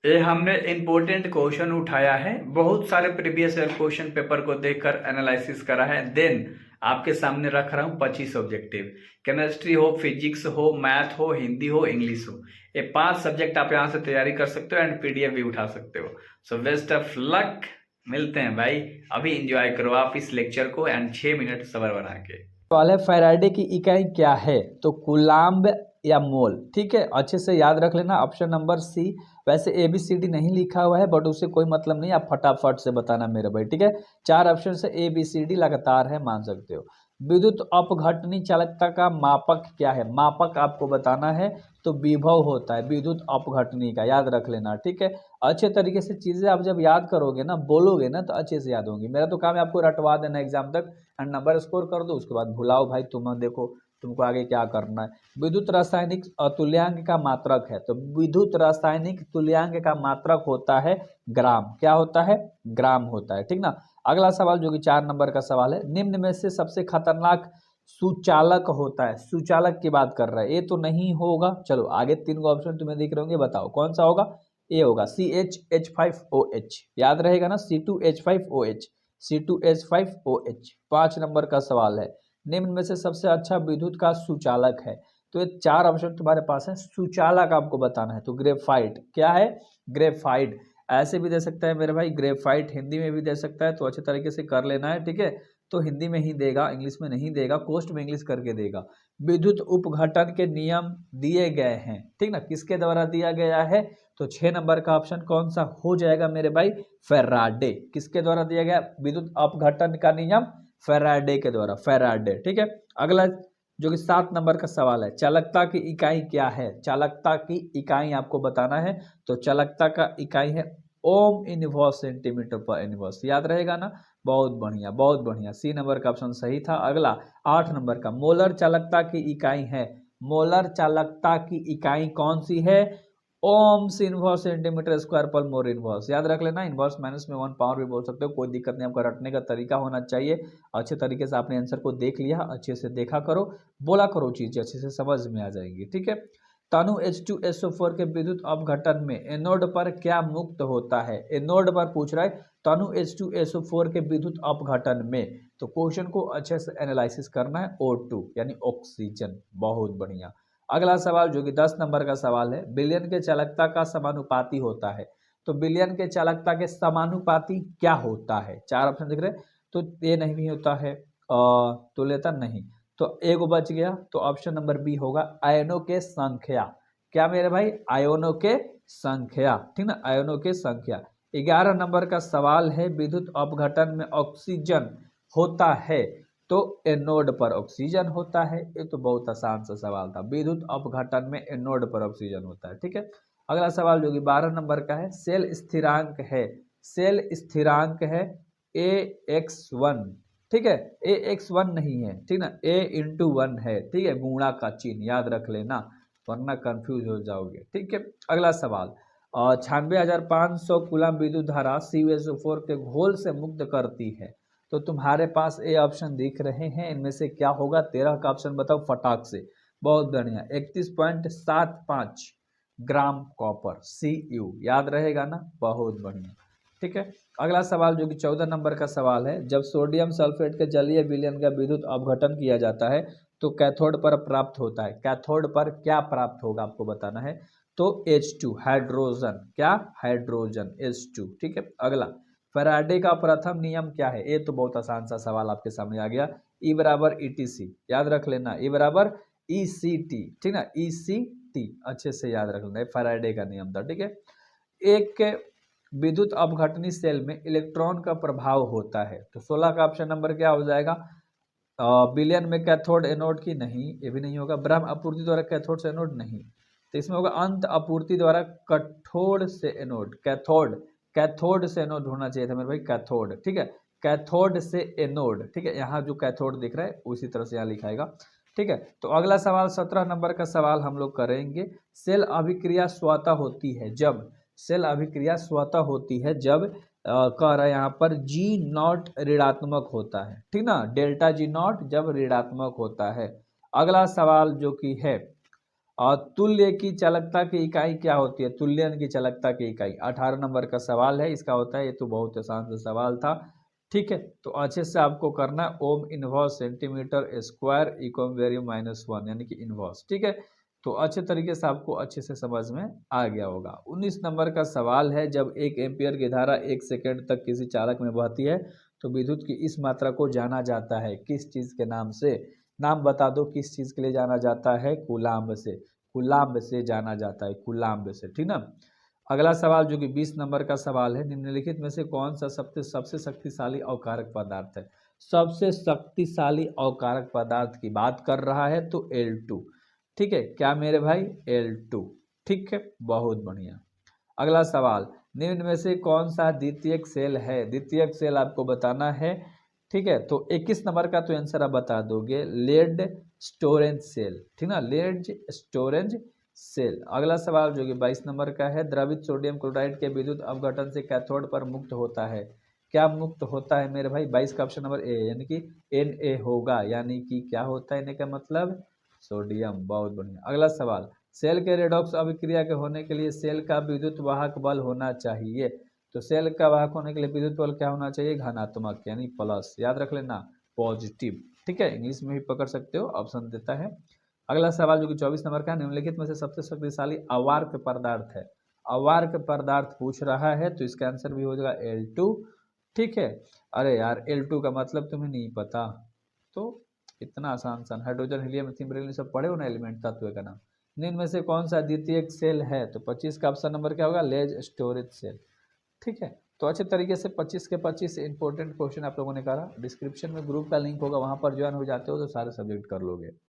ये हमने important question उठाया है, बहुत सारे प्रीवियस ईयर क्वेश्चन पेपर को देखकर एनालिसिस करा है, देन आपके सामने रख रहा हूँ 25 ऑब्जेक्टिव। केमिस्ट्री हो, फिजिक्स हो, मैथ हो, हिंदी हो, इंग्लिश हो, ये 5 सब्जेक्ट आप यहाँ से तैयारी कर सकते हो एंड पीडीएफ भी उठा सकते हो। सो बेस्ट ऑफ लक, मिलते हैं भाई। अभी इंजॉय करो आप इस लेक्चर को एंड 6 मिनट सबर बना के। सवाल है फैराडे की इकाई क्या है? तो कूलाम्ब या मोल। ठीक है, अच्छे से याद रख लेना। Option number C. वैसे ए बी सी डी नहीं लिखा हुआ है बट उससे कोई मतलब नहीं, आप फटाफट से बताना मेरे भाई। ठीक है, 4 ऑप्शन से ए बी सी डी लगातार है, मान सकते हो। विद्युत अपघटनी चालकता का मापक क्या है? मापक आपको बताना है, तो विभव होता है विद्युत अपघटनी का, याद रख लेना। ठीक है, अच्छे तरीके से चीजें आप जब याद करोगे ना, बोलोगे ना, तो अच्छे से याद होंगी। मेरा तो काम है आपको रटवा देना एग्जाम तक एंड नंबर स्कोर कर दो, उसके बाद भुलाओ भाई, तुम देखो तुमको आगे क्या करना है। विद्युत रासायनिक तुल्यांक का मात्रक है, तो विद्युत रासायनिक तुल्यांक का मात्रक होता है ग्राम। क्या होता है? ग्राम होता है। ठीक ना। अगला सवाल जो कि 4 नंबर का सवाल है, निम्न में से सबसे खतरनाक सुचालक होता है। सुचालक की बात कर रहा है, ये तो नहीं होगा। चलो आगे 3 ऑप्शन तुम्हें दिख रहे होंगे, बताओ कौन सा होगा। ए होगा CH H5OH, याद रहेगा ना, C2H5OH, C2H5OH। 5 नंबर का सवाल है, निम्न में से सबसे अच्छा विद्युत का सुचालक है। तो ये 4 ऑप्शन तुम्हारे पास है, सुचालक आपको बताना है। तो ग्रेफाइट क्या है? ग्रेफाइट। ऐसे भी दे सकता है मेरे भाई, ग्रेफाइट हिंदी में भी दे सकता है, तो अच्छे तरीके से कर लेना है। ठीक है, तो हिंदी में ही देगा, इंग्लिश में नहीं देगा, कोस्ट में इंग्लिश करके देगा। विद्युत उपघटन के नियम दिए गए हैं, ठीक ना, किसके द्वारा दिया गया है? तो 6 नंबर का ऑप्शन कौन सा हो जाएगा मेरे भाई? फैराडे। किसके द्वारा दिया गया विद्युत अपघटन का नियम? फैराडे के द्वारा, फैराडे। ठीक है, अगला जो कि 7 नंबर का सवाल है, चालकता की इकाई क्या है? चालकता की इकाई आपको बताना है, तो चालकता का इकाई है ओम इनवर्स सेंटीमीटर पर इनवर्स, याद रहेगा ना। बहुत बढ़िया, बहुत बढ़िया, सी नंबर का ऑप्शन सही था। अगला 8 नंबर का, मोलर चालकता की इकाई है। मोलर चालकता की इकाई कौन सी है? ओम्स इनवर्स सेंटीमीटर स्क्वायर पर मोर इनवर्स, याद रख लेना। इनवर्स माइनस में 1 पावर भी बोल सकते हो, कोई दिक्कत नहीं, आपका रटने का तरीका होना चाहिए। अच्छे तरीके से आपने आंसर को देख लिया, अच्छे से देखा करो, बोला करो, चीजें अच्छे से समझ में आ जाएंगी। ठीक है, तनु H2SO4 के विद्युत अपघटन में एनोड पर क्या मुक्त होता है? एनोड पर पूछ रहा है, तनु H2SO4 के विद्युत अपघटन में। तो क्वेश्चन को अच्छे से एनालिसिस करना है, O2 यानी ऑक्सीजन। बहुत बढ़िया। अगला सवाल जो कि 10 नंबर का सवाल है, विलयन के चालकता का समानुपाती होता है। तो विलयन के चालकता के समानुपाती क्या होता है? 4 ऑप्शन दिख रहे हैं, तो ये नहीं होता है तुल्यता नहीं, तो एक बच गया, तो ऑप्शन नंबर बी होगा आयनों के संख्या। क्या मेरे भाई? आयनों के संख्या। ठीक ना, आयनों के संख्या। 11 नंबर का सवाल है, विद्युत अपघटन में ऑक्सीजन होता है, तो एनोड पर ऑक्सीजन होता है। ये तो बहुत आसान सा सवाल था, विद्युत अपघटन में एनोड पर ऑक्सीजन होता है। ठीक है, अगला सवाल जो कि 12 नंबर का है, सेल स्थिरांक है। सेल स्थिरांक है AX1। ठीक है, AX1 नहीं है, ठीक ना, A×1 है। ठीक है, गुणा का चिन्ह याद रख लेना, वरना कंफ्यूज हो जाओगे। ठीक है, अगला सवाल, 96,500 कूलम विद्युत धारा CuSO4 के घोल से मुक्त करती है। तो तुम्हारे पास ए ऑप्शन दिख रहे हैं, इनमें से क्या होगा? 13 का ऑप्शन बताओ फटाक से। बहुत बढ़िया, 31.75 ग्राम कॉपर Cu, याद रहेगा ना। बहुत बढ़िया। ठीक है, अगला सवाल जो कि 14 नंबर का सवाल है, जब सोडियम सल्फेट के जलीय विलयन का विद्युत अपघटन किया जाता है, तो कैथोड पर प्राप्त होता है। कैथोड पर क्या प्राप्त होगा आपको बताना है, तो H2 हाइड्रोजन। क्या? Hydrogen, H2। ठीक है, अगला फैराडे का प्रथम नियम क्या है? ये तो बहुत आसान सा सवाल आपके सामने आ गया, E बराबर ETC, याद रख लेना, E बराबर ECT। ठीक ना, ECT अच्छे से याद रख लेना, फैराडे का नियम था। ठीक है, एक विद्युत अपघटनी सेल में इलेक्ट्रॉन का प्रभाव होता है, तो 16 का ऑप्शन नंबर क्या हो जाएगा? विलयन में कैथोड एनोड की नहीं, ये भी नहीं होगा। ब्रह्म आपूर्ति द्वारा कैथोड से एनोड नहीं, तो इसमें होगा अंत आपूर्ति द्वारा कठोर से एनोड। कैथोड, कैथोड से एनोड होना चाहिए था मेरे भाई, कैथोड। ठीक है, कैथोड से एनोड। ठीक है, यहाँ जो कैथोड दिख रहा है उसी तरह से यहाँ लिखाएगा। ठीक है, तो अगला सवाल 17 नंबर का सवाल हम लोग करेंगे, सेल अभिक्रिया स्वतः होती है जब, सेल अभिक्रिया स्वतः होती है जब कह रहा है यहाँ पर G0 ऋणात्मक होता है। ठीक ना, डेल्टा G0 जब ऋणात्मक होता है। अगला सवाल जो कि है और तुल्य की चालकता की इकाई क्या होती है? तुल्यन की चालकता की इकाई 18 नंबर का सवाल है, इसका होता है। ये तो बहुत आसान सा सवाल था। ठीक है, तो अच्छे से आपको करना ohm inverse centimetre square equal value -1 यानी कि इनवर्स। ठीक है, तो अच्छे तरीके से आपको अच्छे से समझ में आ गया होगा। 19 नंबर का सवाल है, जब 1 एम्पियर की धारा 1 सेकेंड तक किसी चालक में बहती है तो विद्युत की इस मात्रा को जाना जाता है किस चीज़ के नाम से? नाम बता दो किस चीज़ के लिए जाना जाता है? कूलाम्ब से। कूलाम्ब से जाना जाता है, कूलाम्ब से। ठीक ना। अगला सवाल जो कि 20 नंबर का सवाल है, निम्नलिखित में से कौन सा सबसे सबसे शक्तिशाली अवकारक पदार्थ है? सबसे शक्तिशाली अवकारक पदार्थ की बात कर रहा है तो L2। ठीक है, क्या मेरे भाई? L2। ठीक है, बहुत बढ़िया। अगला सवाल, निम्न में से कौन सा द्वितीयक सेल है? द्वितीयक सेल आपको बताना है। ठीक है, तो 21 नंबर का तो आंसर आप बता दोगे, लेड स्टोरेज सेल। ठीक ना, लेड स्टोरेज सेल। अगला सवाल जो कि 22 नंबर का है, द्रवित सोडियम क्लोराइड के विद्युत अपघटन से कैथोड पर मुक्त होता है। क्या मुक्त होता है मेरे भाई? 22 का ऑप्शन नंबर ए यानी कि Na होगा, यानी कि क्या होता है? इन्हें का मतलब सोडियम। बहुत बढ़िया। अगला सवाल, सेल के रेडॉक्स अभिक्रिया के होने के लिए सेल का विद्युत वाहक बल होना चाहिए। तो सेल का वाहक होने के लिए विद्युत बल क्या होना चाहिए? धनात्मक यानी प्लस। याद रख लेना, पॉजिटिव। ठीक है, इंग्लिश में भी पकड़ सकते हो, ऑप्शन देता है। अगला सवाल जो कि 24 नंबर का, निम्नलिखित में से सबसे शक्तिशाली अवार्क पदार्थ है। अवार्क पदार्थ पूछ रहा है तो इसका आंसर भी हो जाएगा L2। ठीक है, अरे यार L2 का मतलब तुम्हें नहीं पता तो इतना आसान सा हाइड्रोजन हीलियम लिथियम बेरिलियम सब पढ़े हो ना, एलिमेंट तत्व का नाम। निम्न में से कौन सा द्वितीयक सेल है? तो 25 का ऑप्शन नंबर क्या होगा? लेज स्टोरेज सेल। ठीक है, तो अच्छे तरीके से 25 के 25 इंपॉर्टेंट क्वेश्चन आप लोगों ने करा। डिस्क्रिप्शन में ग्रुप का लिंक होगा, वहां पर ज्वाइन हो जाते हो तो सारे सब्जेक्ट कर लोगे।